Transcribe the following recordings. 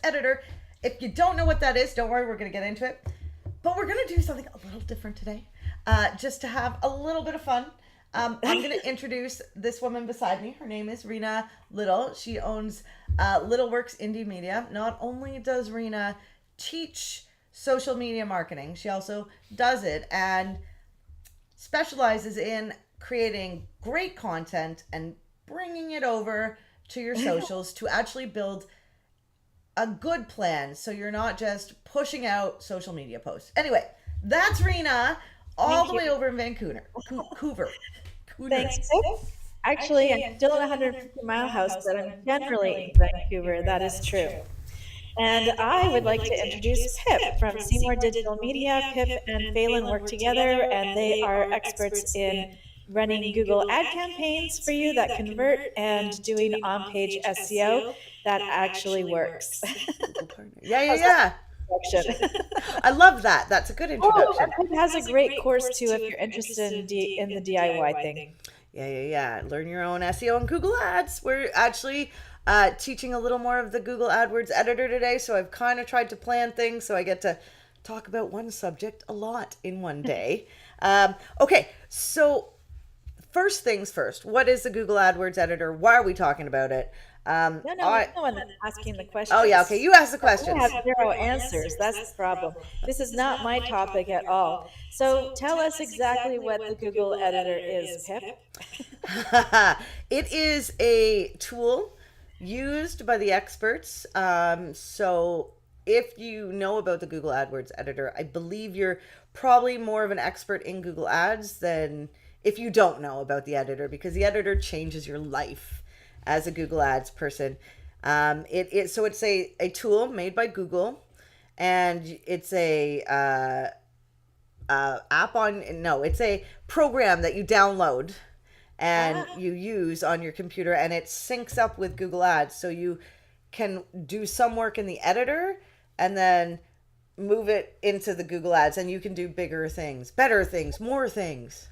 editor. If you don't know what that is, don't worry, we're going to get into it. But we're going to do something a little different today, just to have a little bit of fun. I'm going to introduce this woman beside me. Her name is Rena Little. She owns Little Works Indie Media. Not only does Rena teach social media marketing, she also does it and specializes in creating great content and bringing it over to your socials to actually build a good plan, so you're not just pushing out social media posts. Anyway, that's Rena, all the way over in Vancouver. Thanks. Actually, I'm still in a 150-mile house, but I'm generally in Vancouver. That is true. And I would like to introduce Pip from Seymour Digital Media. Pip and Phelan work together, and they are experts in running Google ad campaigns for you that convert and doing on-page SEO that actually works. Yeah. I love that. That's a good introduction. It has a great course too if you're interested in the DIY thing. Yeah. Learn your own SEO and Google Ads. We're actually teaching a little more of the Google AdWords editor today, so I've kind of tried to plan things so I get to talk about one subject a lot in one day. Okay, so first things first, what is the Google AdWords editor? Why are we talking about it? No one asking the questions. Oh yeah, okay, you ask the questions. I have zero answers. That's the problem. This is not my topic at all. So tell us exactly what the Google editor is, Pip. It is a tool used by the experts. So if you know about the Google AdWords editor, I believe you're probably more of an expert in Google Ads than if you don't know about the editor, because the editor changes your life as a Google Ads person. So it's a tool made by Google, and it's it's a program that you download and you use on your computer, and it syncs up with Google Ads, so you can do some work in the editor and then move it into the Google Ads, and you can do bigger things, better things, more things.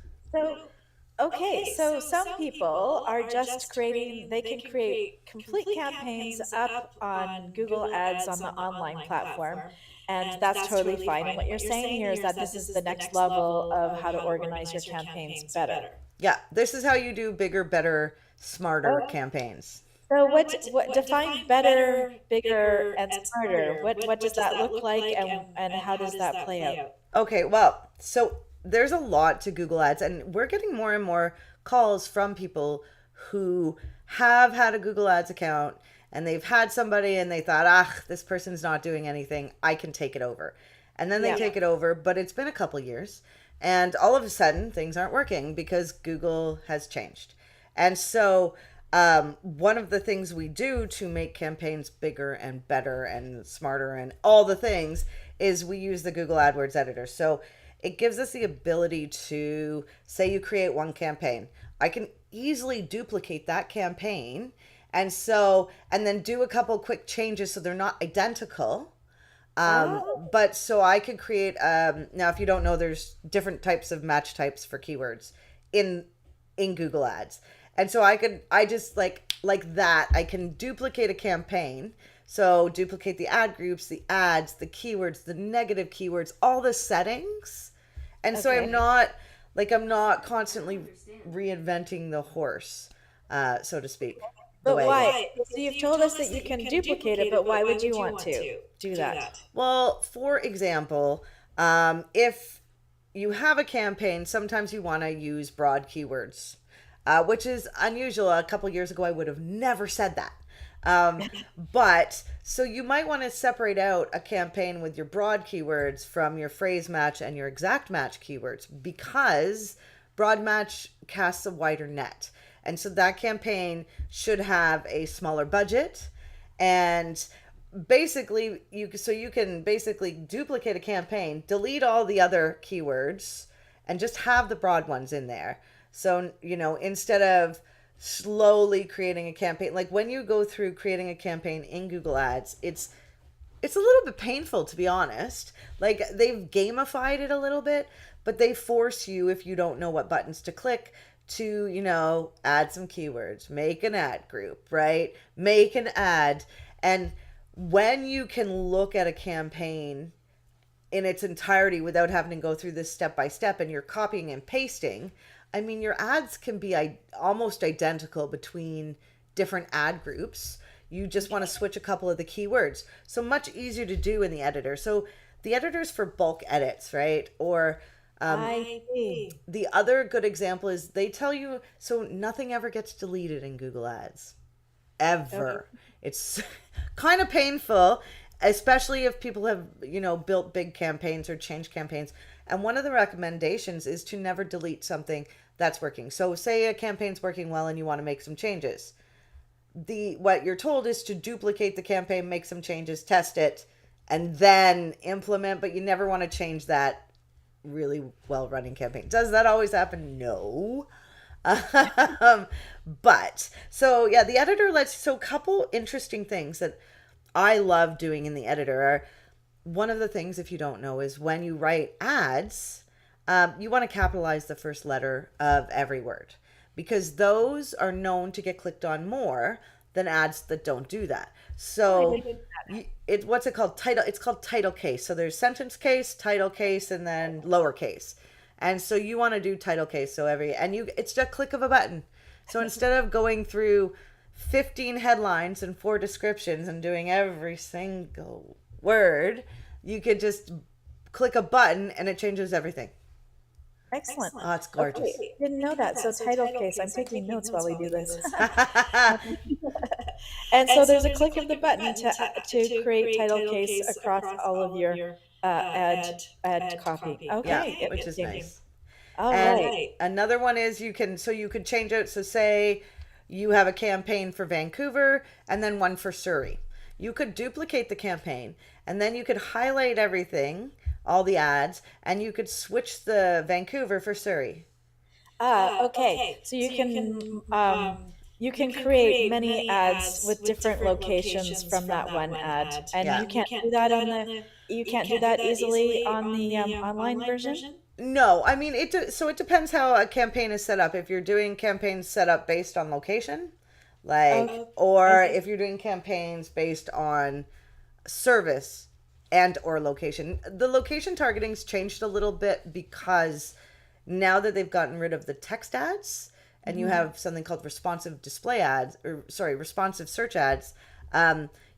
So some people are just they can create complete campaigns up on Google Ads on the online platform, and that's totally fine. And what you're saying here is that this is the next level of how to organize your campaigns better. Yeah, this is how you do bigger, better, smarter campaigns. So what define better, bigger, and smarter? What does that look like, and how does that play out? Okay, well, so there's a lot to Google Ads, and we're getting more and more calls from people who have had a Google Ads account, and they've had somebody and they thought, this person's not doing anything, I can take it over. And then they take it over, but it's been a couple years, and all of a sudden things aren't working because Google has changed. And so one of the things we do to make campaigns bigger and better and smarter and all the things is we use the Google AdWords editor. So it gives us the ability to, say you create one campaign, I can easily duplicate that campaign, and then do a couple quick changes so they're not identical. But so I could create, now if you don't know, there's different types of match types for keywords in Google Ads. And so I just like that, I can duplicate a campaign. So duplicate the ad groups, the ads, the keywords, the negative keywords, all the settings. And so I'm not constantly reinventing the horse, so to speak. But why? So you've told us that you can duplicate it, but why would you want to do that? Well, for example, if you have a campaign, sometimes you want to use broad keywords, which is unusual. A couple years ago, I would have never said that. But so you might want to separate out a campaign with your broad keywords from your phrase match and your exact match keywords, because broad match casts a wider net. And so that campaign should have a smaller budget, and basically you can basically duplicate a campaign, delete all the other keywords, and just have the broad ones in there. So, instead of slowly creating a campaign, like when you go through creating a campaign in Google Ads, it's a little bit painful, to be honest. Like, they've gamified it a little bit, but they force you, if you don't know what buttons to click, to, add some keywords, make an ad group, right? Make an ad. And when you can look at a campaign in its entirety without having to go through this step by step and you're copying and pasting, I mean, your ads can be almost identical between different ad groups. You just want to switch a couple of the keywords. So much easier to do in the editor. So the editor's for bulk edits, right? Or I see. the other good example is they tell you, so nothing ever gets deleted in Google Ads. Ever. Okay. It's kind of painful, especially if people have, built big campaigns or changed campaigns. And one of the recommendations is to never delete something that's working. So say a campaign's working well and you want to make some changes. What you're told is to duplicate the campaign, make some changes, test it, and then implement, but you never want to change that really well running campaign. Does that always happen? No. But so yeah, the editor so a couple interesting things that I love doing in the editor are, one of the things, if you don't know, is when you write ads, you want to capitalize the first letter of every word, because those are known to get clicked on more than ads that don't do that. So what's it called? It's called title case. So there's sentence case, title case, and then lowercase. And so you want to do title case. So it's just a click of a button. So instead of going through 15 headlines and 4 descriptions and doing every single word, you could just click a button and it changes everything. Excellent. Oh, it's gorgeous. Okay, didn't know that. So title case, I'm taking notes while we do this. And so there's a click of the button to create title case across all of your ad copy. Okay, Yeah, which is nice. All And right. another one is you could change it. So say you have a campaign for Vancouver and then one for Surrey. You could duplicate the campaign and then you could highlight everything, all the ads, and you could switch the Vancouver for Surrey. Okay. So you can create many ads with different locations from that one ad, and Yeah. you can't do that you can't do that easily on the online version. No, I mean so it depends how a campaign is set up. If you're doing campaigns set up based on location, or if you're doing campaigns based on service and or location. The location targeting's changed a little bit because now that they've gotten rid of the text ads and you have something called responsive search ads,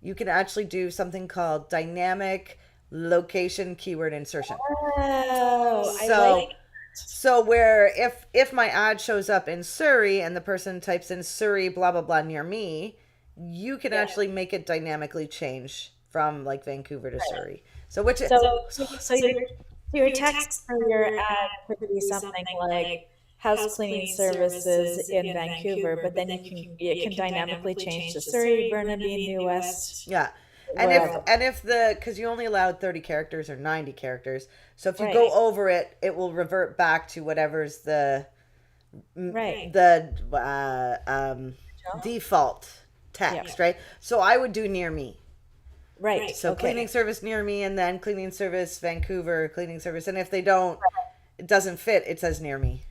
you can actually do something called dynamic location keyword insertion. Oh, I So like. so where if my ad shows up in Surrey and the person types in Surrey blah blah blah near me, you can actually make it dynamically change from like Vancouver to Surrey. So So your text for your ad could be something like house cleaning services in Vancouver, but then you can dynamically change to Surrey, Burnaby, New West, yeah. wherever. And if because you only allowed 30 characters or 90 characters, so if you Right. go over it, it will revert back to whatever's Right. the default text, right? So I would do near me. Right. So Okay. cleaning service near me, and then cleaning service Vancouver, cleaning service, and if they don't, it doesn't fit, it says near me.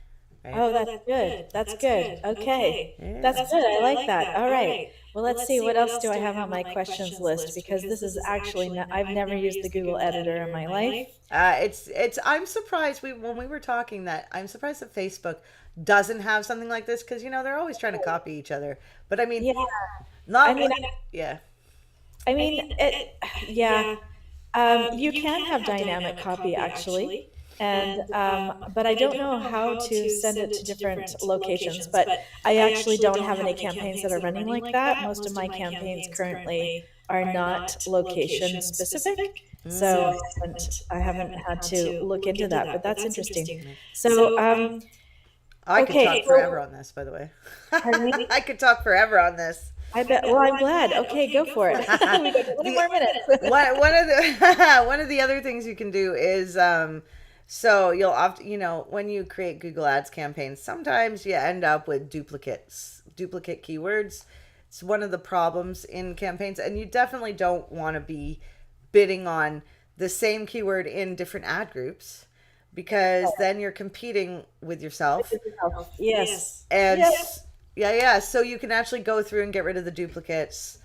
Right? Oh, that's good. That's good. Okay. Yeah. That's good. I like that. All right. Well, let's see. What else do I have on my questions list? Because this is actually not, I've never used the Google Editor in my life. I'm surprised when we were talking that I'm surprised that Facebook doesn't have something like this, because they're always trying to copy each other. But I mean, Yeah. not I mean, yeah. Yeah. You can have dynamic copy actually. And but I don't know how to send it to different locations. But I actually don't have any campaigns that are running like that. Most of my campaigns currently are not location specific. So I haven't had to look into that, but that's interesting. So I could okay. talk forever on this, by the way. Pardon me? I could talk forever on this. I bet. Well, I'm glad. Okay, go for it. We got 20 more minutes. One of the other things you can do is so you'll often when you create Google Ads campaigns, sometimes you end up with duplicate keywords. It's one of the problems in campaigns, and you definitely don't want to be bidding on the same keyword in different ad groups, because then you're competing with yourself. Yes. And yeah. So you can actually go through and get rid of the duplicates.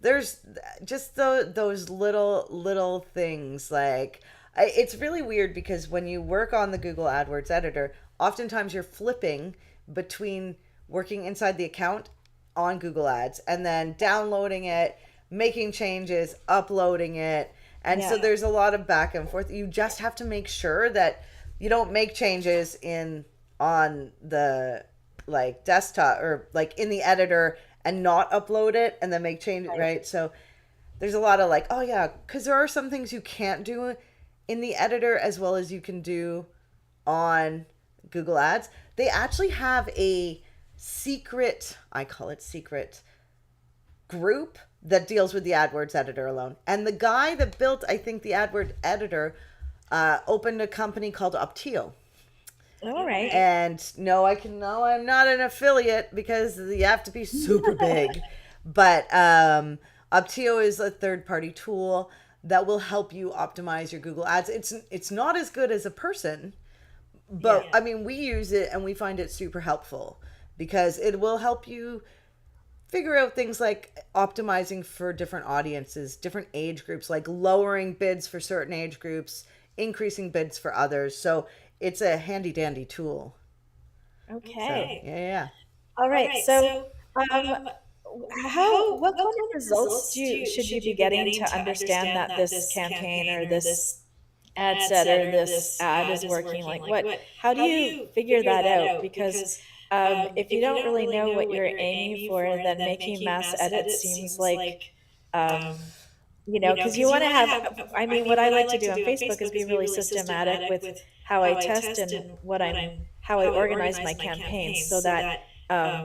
there's just those little things like it's really weird because when you work on the Google AdWords editor, oftentimes you're flipping between working inside the account on Google Ads and then downloading it, making changes, uploading it. And so there's a lot of back and forth. You just have to make sure that you don't make changes on the like desktop or like in the editor and not upload it and then make changes, right? So there's a lot of like, oh yeah, because there are some things you can't do in the editor as well as you can do on Google Ads. They actually have a secret, I call it secret, group that deals with the AdWords editor alone. And the guy that built, I think, the AdWords editor opened a company called Optio. All right. And no, I'm not an affiliate because you have to be super big. But Optio is a third-party tool that will help you optimize your Google Ads. It's not as good as a person, but I mean, we use it and we find it super helpful because it will help you figure out things like optimizing for different audiences, different age groups, like lowering bids for certain age groups, increasing bids for others. So it's a handy dandy tool. Okay. So, yeah. All right. So, what kind of results should you be getting to understand that this campaign or this ad set or this ad is working? Like, how do you figure that out? Because if you don't really know what you're aiming for, then making mass edits seems like, because you want to have, I mean, what I like to do on Facebook is be really systematic with how I test and how I organize my campaigns so that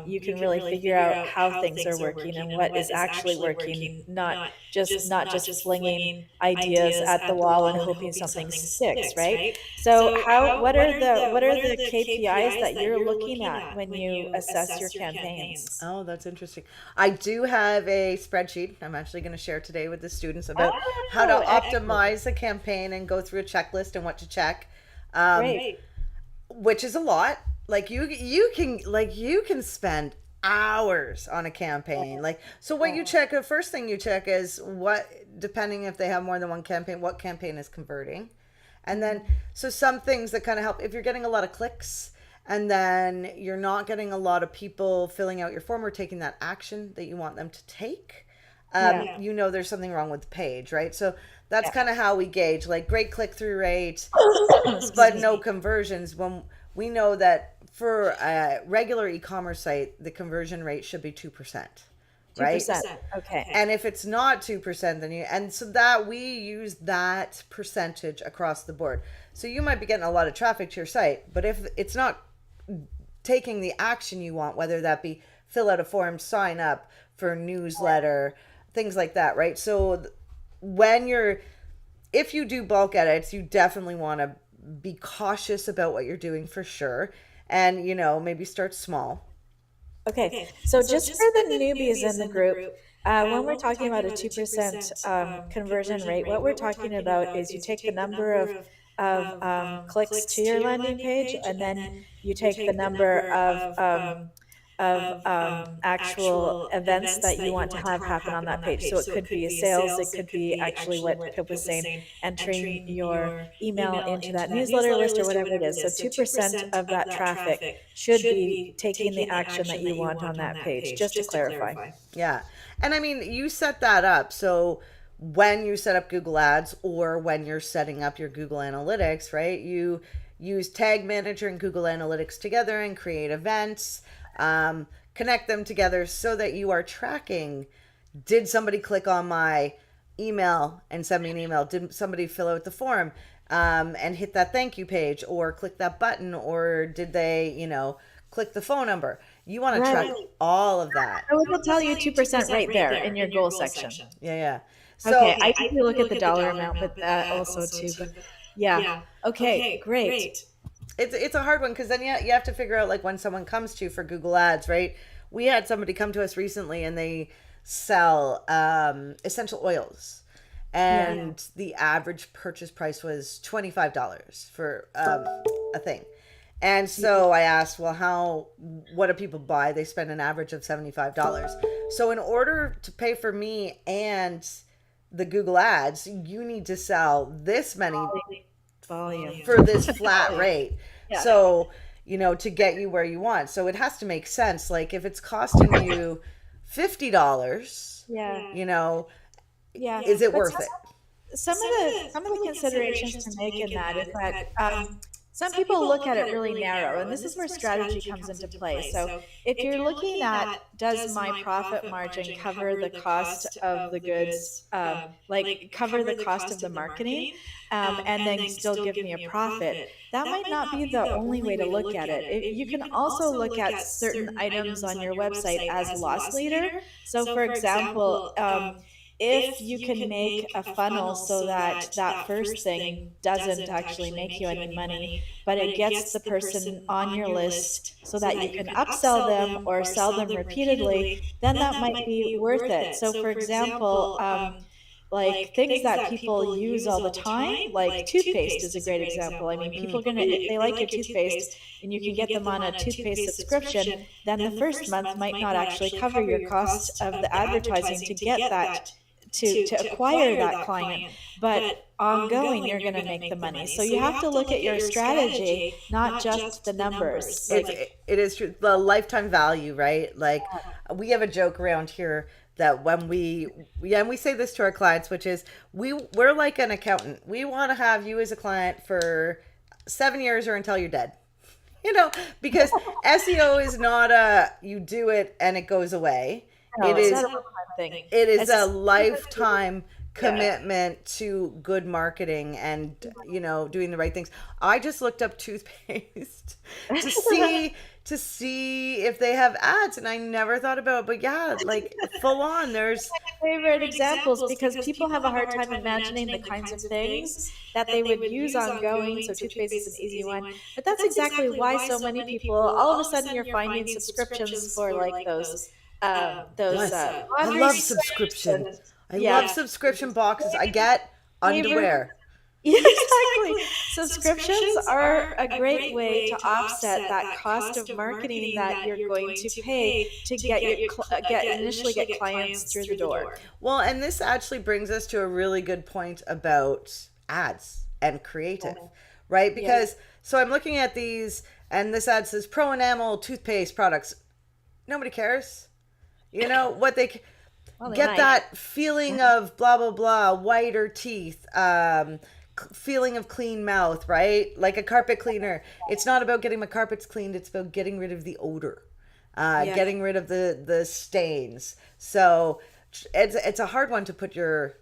you can really figure out how things are working and what is actually working, not just flinging ideas at the wall and hoping something sticks, right? So what are the KPIs that you're looking at when you assess your campaigns? Oh, that's interesting. I do have a spreadsheet I'm actually going to share today with the students about how to optimize a campaign and go through a checklist and what to check. Great. Which is a lot. Like you can spend hours on a campaign. Like, so what you check, the first thing you check is depending if they have more than one campaign, what campaign is converting. And then, so some things that kind of help, if you're getting a lot of clicks and then you're not getting a lot of people filling out your form or taking that action that you want them to take, there's something wrong with the page, right? So that's kind of how we gauge, like, great click-through rate, but no conversions. When we know that for a regular e-commerce site, the conversion rate should be 2%. Right? 2%. Okay. And if it's not 2%, and so that we use that percentage across the board. So you might be getting a lot of traffic to your site, but if it's not taking the action you want, whether that be fill out a form, sign up for a newsletter, things like that, right? So if you do bulk edits, you definitely want to be cautious about what you're doing for sure. And, maybe start small. Okay. So just for the newbies in the group, when we're talking about a 2% conversion rate, what we're talking about is you take the number of clicks to your landing page, and then you take the number of actual events that you want to have happen on that page. So it could be sales, it could be actually what Pip was saying, entering your email into that newsletter list or whatever it is. So 2% of that traffic should be taking the action that you want on that page, just to clarify. Yeah. And I mean, you set that up. So when you set up Google Ads or when you're setting up your Google Analytics, right, you use Tag Manager and Google Analytics together and create events. Connect them together so that you are tracking, did somebody click on my email and send me an email? Did somebody fill out the form and hit that thank you page or click that button, or did they, click the phone number? You want to track all of that. I will tell you 2% right there in your goal section. Yeah. So, okay, I think we look at the dollar amount, but that also too. But yeah. Okay, great. It's a hard one because then you have to figure out, like, when someone comes to you for Google Ads, right? We had somebody come to us recently and they sell essential oils, and the average purchase price was $25 for a thing. And so I asked, well, what do people buy? They spend an average of $75. So in order to pay for me and the Google ads, you need to sell this many Volume. for this flat rate. Yeah. So, to get you where you want. So it has to make sense. Like if it's costing you $50, Yeah. Yeah. is it But worth it? some of the considerations to make in that is that some people look at it really narrow, and this is where strategy comes into play. So if you're looking at, does my profit margin cover the cost of the goods, like cover the cost of the marketing, and then still give me a profit? That might not be the only way to look at it. You can also look at certain items on your website as loss leader. So for example, if you can make a funnel so that that first thing doesn't actually make you any money, but it gets the person on your list so that you can upsell them or sell them repeatedly, then that might be worth it. So for example, like things that people use all the time, like toothpaste is a great example. I mean, people are gonna, if they like your toothpaste and you can get them on a toothpaste subscription, then the first month might not actually cover your cost of the advertising to get that, to acquire that client, but ongoing you're going to make the money. So you have to look at your strategy, not just the numbers. It is true. The lifetime value, right? Like we have a joke around here that when and we say this to our clients, which is we're like an accountant. We want to have you as a client for 7 years or until you're dead. Because SEO is not you do it and it goes away. No, it it's is not a one-time thing. It is a lifetime commitment to good marketing and doing the right things. I just looked up toothpaste to see if they have ads, and I never thought about it. But yeah, like full on, there's my favorite examples because people have a hard time imagining the kinds of things that they would use ongoing. So toothpaste is an easy one, but that's exactly why so many people all of a sudden you're finding subscriptions for like those I love subscription. I love subscription boxes. I get underwear. Yeah, exactly. Subscriptions are a great way to offset that cost of marketing that you're going to pay to initially get clients through the door. Well, and this actually brings us to a really good point about ads and creative, right? Because so I'm looking at these, and this ad says Pro Enamel toothpaste products. Nobody cares. What they get that feeling of blah blah blah, whiter teeth, feeling of clean mouth, right? Like a carpet cleaner. It's not about getting my carpets cleaned. It's about getting rid of the odor, getting rid of the stains. So it's a hard one to put your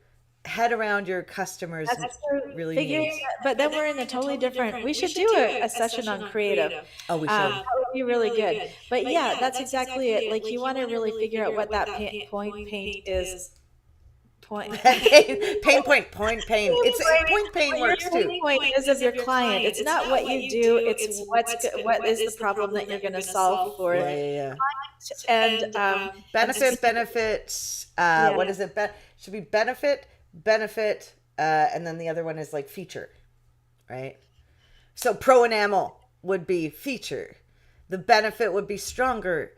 head around your customers. That's really needs. But then we're in a totally different. We should do a session on creative. Oh, we should. That would be really good. But yeah, that's exactly it. Like you want to really figure out what that point paint is. Pain. It's point pain works too. The point is of your client. It's not what you do. It's what is the problem that you're going to solve for. Yeah. And benefits. What is it? Should be benefit, and then the other one is like feature, right? So Pro Enamel would be feature. The benefit would be stronger,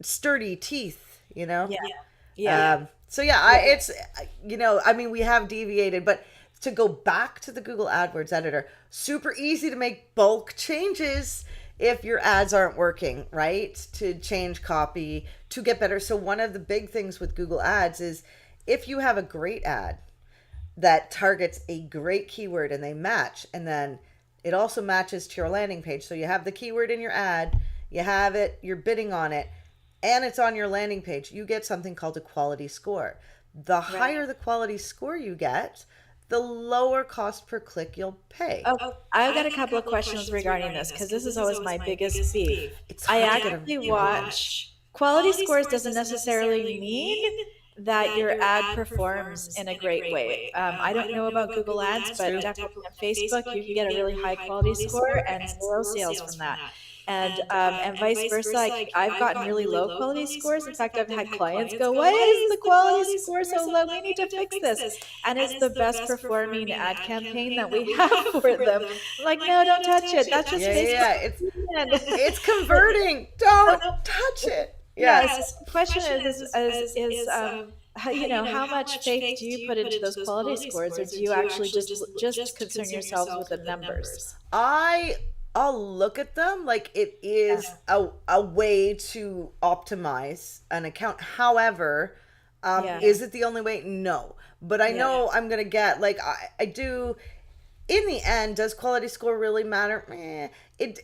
sturdy teeth. Yeah. So yeah, it's I mean, we have deviated, but to go back to the Google AdWords editor, super easy to make bulk changes if your ads aren't working, right? To change copy, to get better. So one of the big things with Google Ads is if you have a great ad that targets a great keyword and they match, and then it also matches to your landing page. So you have the keyword in your ad, you have it, you're bidding on it, and it's on your landing page, you get something called a quality score. The higher the quality score you get, the lower cost per click you'll pay. Oh, I've got a couple of questions regarding this because this is always my biggest beef. I actually watch quality scores doesn't necessarily mean that your ad performs in a great way. I don't know about Google Ads, but True. definitely on Facebook, you can get a really high quality score and zero sales from that. And vice versa, I've gotten really low quality scores. In fact, I've had clients go, "Why is the quality score so low? We need to fix this." And it's the best performing ad campaign that we have for them. I'm like, no, don't touch it. That's just Yeah, yeah, Facebook. yeah. It's converting. Don't So, touch it. yes, Yes. the question is how, how much faith do you put into those quality scores, or do you actually just concern yourselves with the numbers? I'll look at them like it Yeah. is a way to optimize an account. However, Yeah. is it the only way? No. But I know I'm gonna get like I do. In the end, does quality score really matter? It,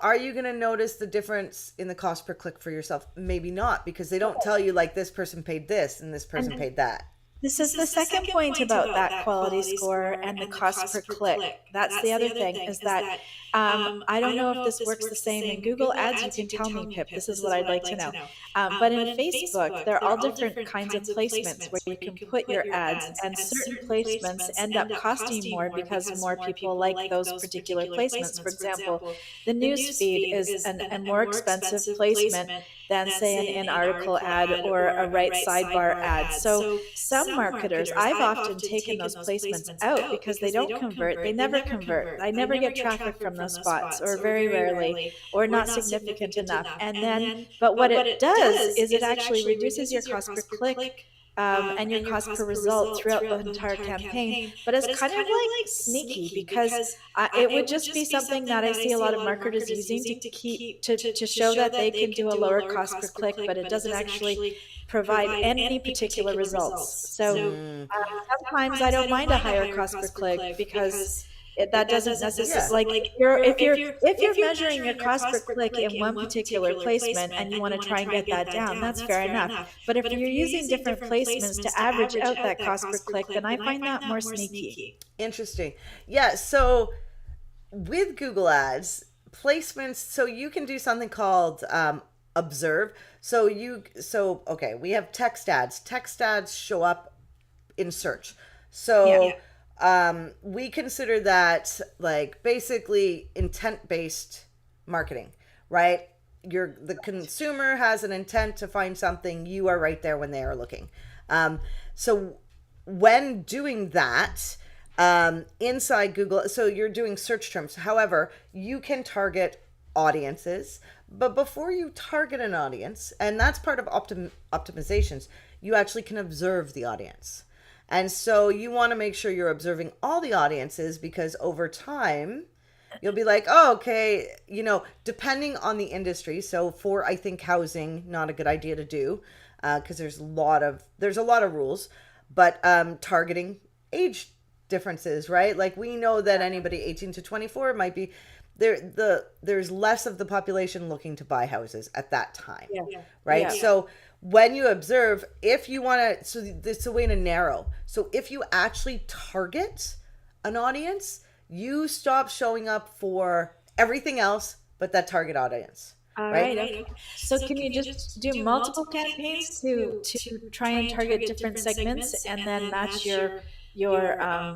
are you going to notice the difference in the cost per click for yourself? Maybe not, because they don't tell you like this person paid this and this person paid that. This is the second point about that quality score and the cost per click. That's the other thing, is that I don't know if this works the same in Google Ads. You can tell me, Pip. This is what I'd like to know. But in Facebook, there are all different kinds of placements where you can put your ads, and certain placements end up costing more because more people like those particular placements. For example, the news feed is a more expensive placement than, say, an in-article ad or a right sidebar ad. So some marketers, I've often taken those placements out because they don't convert. They never convert. I never get traffic from those spots, or very rarely, or not significant enough. And then, but what it does is it actually reduces your cost per click, and your cost per result throughout the entire campaign. But it's kind of like sneaky, because it would just be something that I see a lot of marketers using to keep to show that they can do a lower cost per click, but it doesn't actually provide any particular results. So sometimes I don't mind a higher cost per click, because that doesn't necessarily, like, if you're measuring your cost per click in one particular placement and you want to try and get that down, that's fair enough. But if you're using different placements to average out that cost per click, then I find that more sneaky. Interesting. Yeah. So with Google Ads, placements, so you can do something called observe. Okay, we have text ads. Text ads show up in search. So we consider that like basically intent-based marketing, right? The consumer has an intent to find something. You are right there when they are looking. So when doing that, inside Google, so you're doing search terms. However, you can target audiences, but before you target an audience, and that's part of optimizations, you actually can observe the audience. And so you want to make sure you're observing all the audiences, because over time you'll be like, oh, okay, depending on the industry. So for, I think, housing, not a good idea to do, because there's a lot of rules, but targeting age differences, right? Like we know that anybody 18 to 24 might be there's less of the population looking to buy houses at that time, right? Yeah. So when you observe, if you want to, so it's a way to narrow. So if you actually target an audience, you stop showing up for everything else but that target audience. All right. Okay. So can you just do multiple campaigns to try and target different segments, and then match your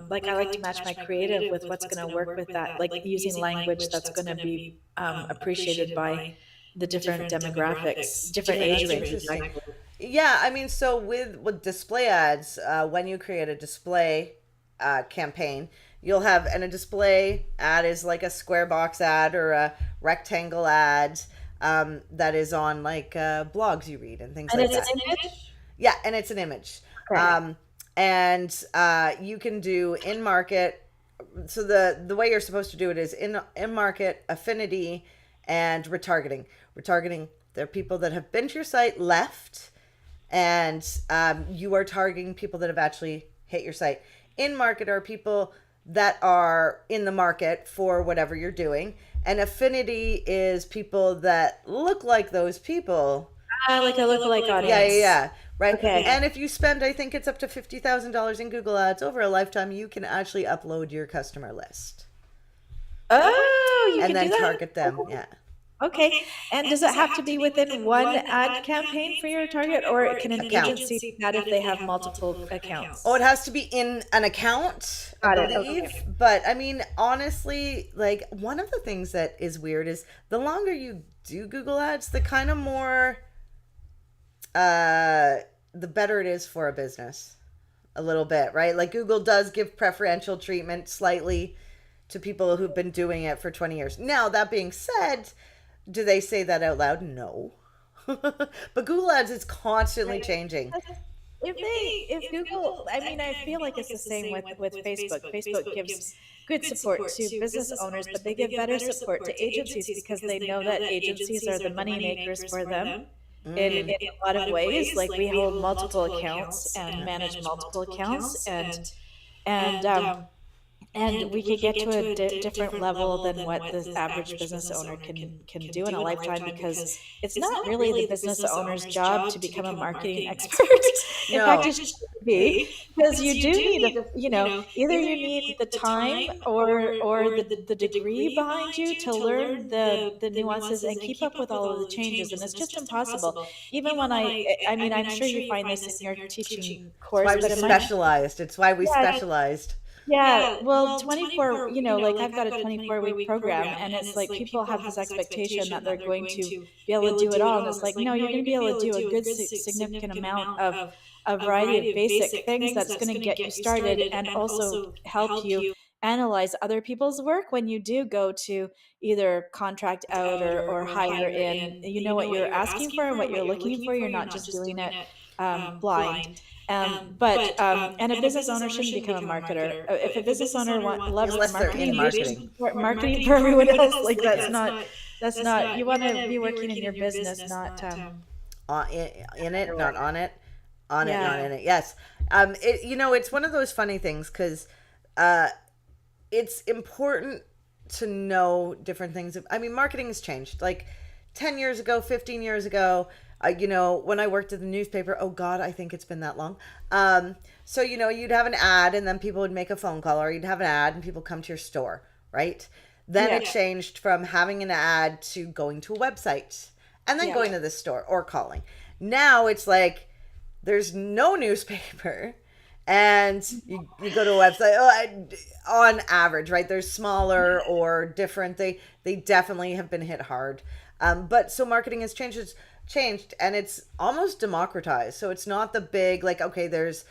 like, I like to match my creative with what's going to work with that, like using language that's going to be appreciated by the different demographics, different age ranges. Yeah, I mean, so with display ads, when you create a display campaign, you'll have, and a display ad is like a square box ad or a rectangle ad that is on like blogs you read and things like that. An image? Yeah, and it's an image. Okay. And you can do in market. So the way you're supposed to do it is in market, affinity, and retargeting. Retargeting, they're people that have been to your site, left, and you are targeting people that have actually hit your site. In market are people that are in the market for whatever you're doing, and affinity is people that look like those people. Like a lookalike audience. Yeah. Right. Okay. And if you spend, I think it's up to $50,000 in Google Ads over a lifetime, you can actually upload your customer list. Oh, you and can then do that? target them. Yeah. Okay. And does it have to be within one ad campaign for your target, or can an Account. agency do that if they have multiple accounts? Oh, it has to be in an account, I Got it. Okay. believe. But I mean, honestly, like one of the things that is weird is the longer you do Google Ads, the kind of more, uh, the better it is for a business. A little bit, right? Like Google does give preferential treatment slightly to people who've been doing it for 20 years. Now, that being said, do they say that out loud? No. But Google Ads is constantly changing. If Google, I mean, I feel like it's the same with Facebook. Facebook gives good support to business owners, but they give better support to agencies because they know that agencies are the money makers for them in a lot of ways. Like we hold multiple accounts and manage multiple accounts, and and we could get to a different level than what the average business owner can do in a lifetime, because it's not really the business owner's job to become a marketing expert. In fact, No. it should be, because you do need a, either you need the time or the degree behind you to learn the nuances and keep up with all of the changes, and it's just impossible. Even when I mean, I'm sure you find this in your teaching It's course, why we but in my, specialized. It's why we yeah, specialized. yeah, well, 24, like I've got a 24-week program, and it's like people have this expectation that they're going to be able to do it all. And it's like, no, you're going to be able to do a good, significant amount of a variety of basic things that's going to get you started and also help you analyze other people's work when you do go to either contract out or hire in. You know what you're asking for and what you're looking for. You're not just doing it blind. And a business owner shouldn't become a marketer. If a business owner loves Unless they're marketing, in they should marketing. support marketing for everyone else. Like that's not. You want to be working in your business, not In it, not on it. On it, not yeah. in it. Yes. It's one of those funny things because it's important to know different things. I mean, marketing has changed. Like 10 years ago, 15 years ago, when I worked at the newspaper, oh God, I think it's been that long. So, you'd have an ad and then people would make a phone call, or you'd have an ad and people come to your store, right? Then Yeah. it changed from having an ad to going to a website and then Yeah. going to the store or calling. Now it's like there's no newspaper and you go to a website. On average, right? They're smaller or different. They definitely have been hit hard. But so marketing has changed and it's almost democratized. So it's not the big, like, okay, there's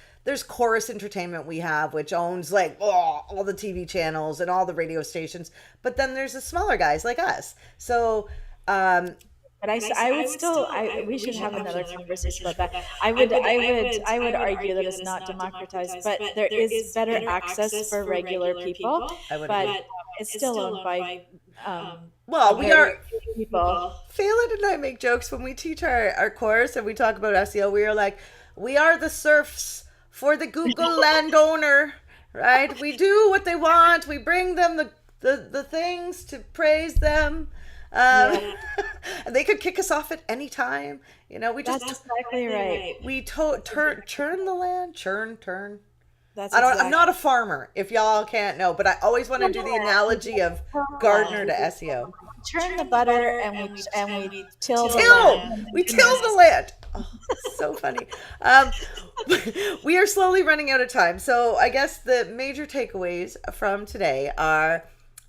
Chorus Entertainment we have, which owns like all the TV channels and all the radio stations. But then there's the smaller guys like us. So But I would still, we should have another conversation about that. I would argue that it's not democratized, but there is better access for regular people, I would but agree. it's still owned by Well, we very are. few people. Phelan and I make jokes when we teach our course and we talk about SEO. We are like, we are the serfs for the Google landowner, right? We do what they want. We bring them the things to praise them. Yeah. And they could kick us off at any time. We That's just exactly right. we churn the land, churn. That's I'm not a farmer, if y'all can't know, but I always want to do the analogy of gardener to SEO. Churn the butter, and we till the Till land. we till the land. Oh, so funny. We are slowly running out of time, so I guess the major takeaways from today are: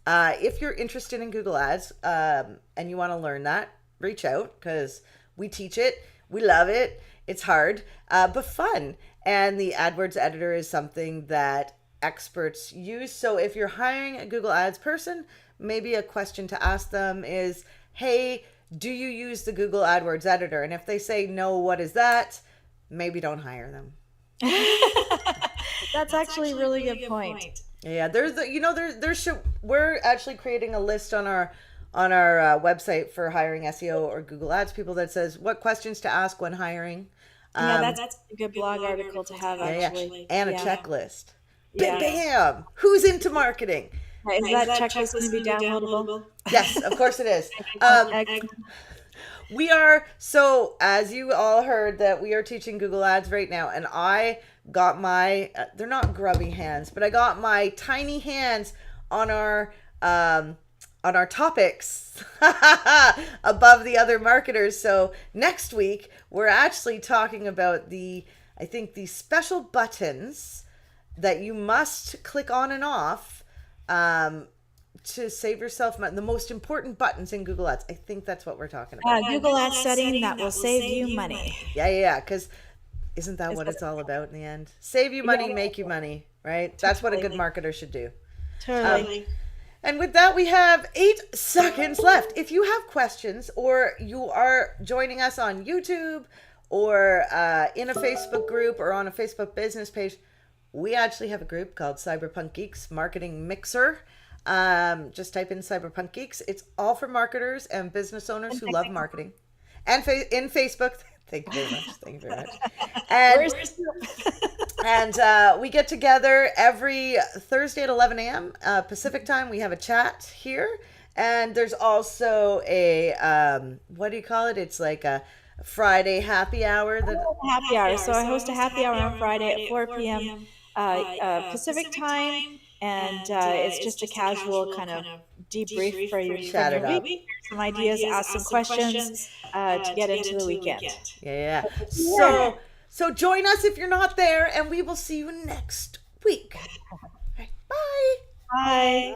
if you're interested in Google Ads and you want to learn that, reach out because we teach it. We love it. It's hard, but fun. And the AdWords editor is something that experts use. So if you're hiring a Google Ads person, maybe a question to ask them is, hey, do you use the Google AdWords editor? And if they say no, what is that? Maybe don't hire them. That's actually a really good point. Yeah, we're actually creating a list on our website for hiring SEO or Google Ads people that says what questions to ask when hiring. Yeah, that's a good blog article to have, actually. And a Yeah. checklist. Yeah. Bam! Who's into marketing? Is that checklist going to be downloadable? Yes, of course it is. Excellent. We are, so as you all heard, that we are teaching Google Ads right now, and I got my, they're not grubby hands, but I got my tiny hands on our on our topics above the other marketers. So next week we're actually talking about I think the special buttons that you must click on and off to save yourself money. The most important buttons in Google Ads. I think that's what we're talking about. Google Ads setting that will save you money. Yeah. Because isn't that what it's all about in the end? Save you money, make you money, right? That's what a good marketer should do. Totally. And with that, we have 8 seconds left. If you have questions, or you are joining us on YouTube or in a Facebook group or on a Facebook business page, we actually have a group called Cyberpunk Geeks Marketing Mixer. Just type in Cyberpunk Geeks. It's all for marketers and business owners who love marketing. And in Facebook. Thank you very much. Thank you very much. And we get together every Thursday at 11 a.m. Pacific time. We have a chat here. And there's also a, what do you call it? It's like a Friday happy hour. Happy hour. So I host a happy hour on Friday at 4 p.m. Pacific time. And it's just a casual kind of debrief for your week. Some ideas, ask some questions to get into the weekend. Yeah. So join us if you're not there, and we will see you next week. Right, bye. Bye.